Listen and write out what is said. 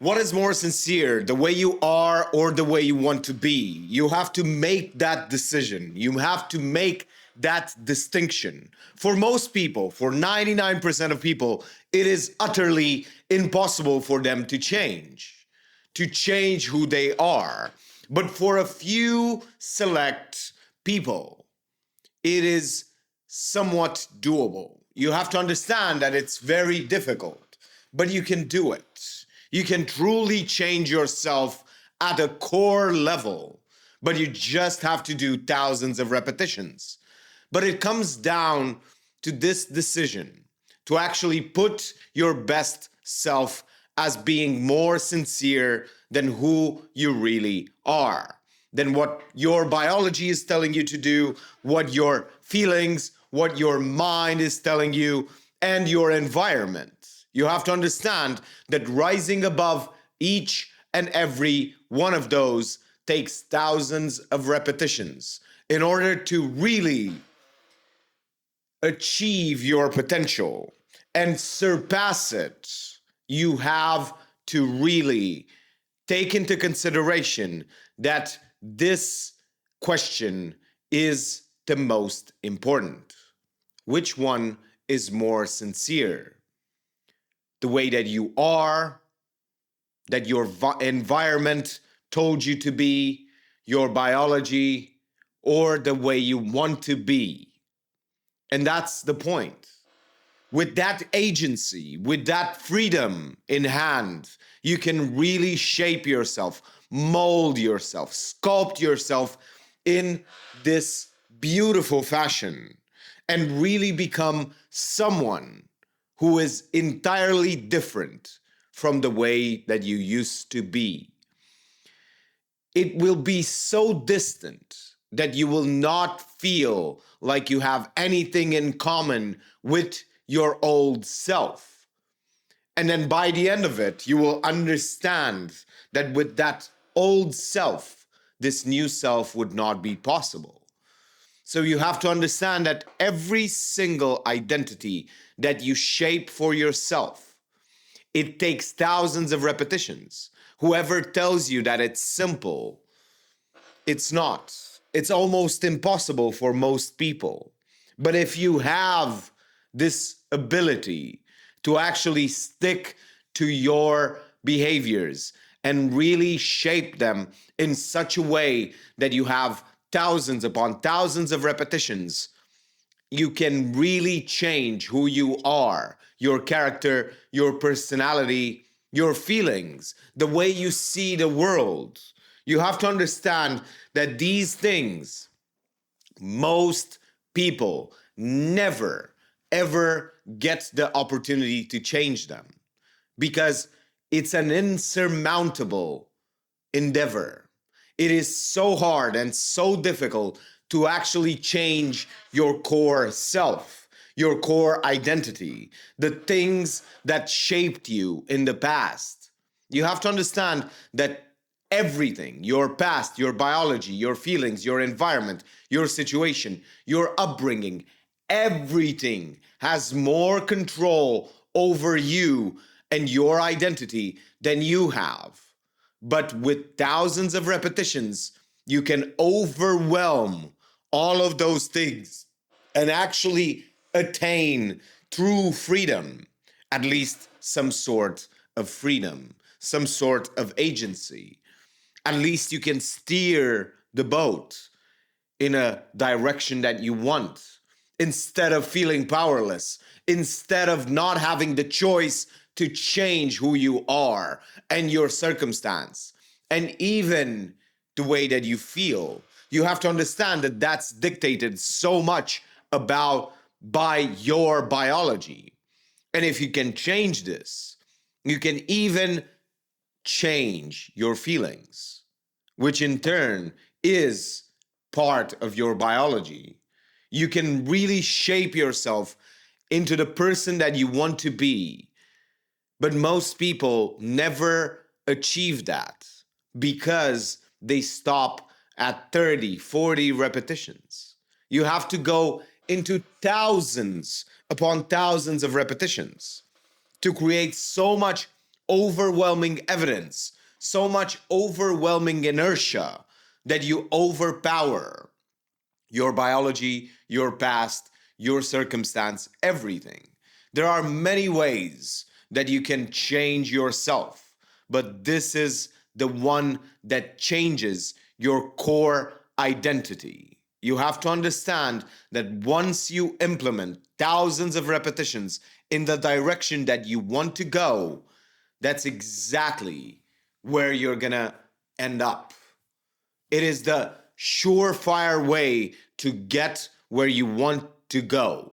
What is more sincere, the way you are or the way you want to be? You have to make that decision. You have to make that distinction. For most people, for 99% of people, it is utterly impossible for them to change who they are. But for a few select people, it is somewhat doable. You have to understand that it's very difficult, but you can do it. You can truly change yourself at a core level, but you just have to do thousands of repetitions. But it comes down to this decision to actually put your best self as being more sincere than who you really are, than what your biology is telling you to do, what your feelings, what your mind is telling you, and your environment. You have to understand that rising above each and every one of those takes thousands of repetitions in order to really achieve your potential and surpass it. You have to really take into consideration that this question is the most important. Which one is more sincere? The way that you are, that your environment told you to be, your biology, or the way you want to be? And that's the point. With that agency, with that freedom in hand, you can really shape yourself, mold yourself, sculpt yourself in this beautiful fashion and really become someone who is entirely different from the way that you used to be. It will be so distant that you will not feel like you have anything in common with your old self. And then by the end of it, you will understand that with that old self, this new self would not be possible. So you have to understand that every single identity that you shape for yourself, it takes thousands of repetitions. Whoever tells you that it's simple, it's not. It's almost impossible for most people. But if you have this ability to actually stick to your behaviors and really shape them in such a way that you have thousands upon thousands of repetitions, you can really change who you are, your character, your personality, your feelings, the way you see the world. You have to understand that these things, most people never, ever get the opportunity to change them because it's an insurmountable endeavor. It is so hard and so difficult to actually change your core self, your core identity, the things that shaped you in the past. You have to understand that everything, your past, your biology, your feelings, your environment, your situation, your upbringing, everything has more control over you and your identity than you have. But with thousands of repetitions, you can overwhelm all of those things and actually attain true freedom, at least some sort of freedom, some sort of agency. At least you can steer the boat in a direction that you want instead of feeling powerless, instead of not having the choice to change who you are and your circumstance and even the way that you feel. You have to understand that that's dictated so much about by your biology. And if you can change this, you can even change your feelings, which in turn is part of your biology. You can really shape yourself into the person that you want to be. But most people never achieve that because they stop at 30, 40 repetitions. You have to go into thousands upon thousands of repetitions to create so much overwhelming evidence, so much overwhelming inertia that you overpower your biology, your past, your circumstance, everything. There are many ways that you can change yourself, but this is the one that changes your core identity. You have to understand that once you implement thousands of repetitions in the direction that you want to go, that's exactly where you're gonna end up. It is the surefire way to get where you want to go.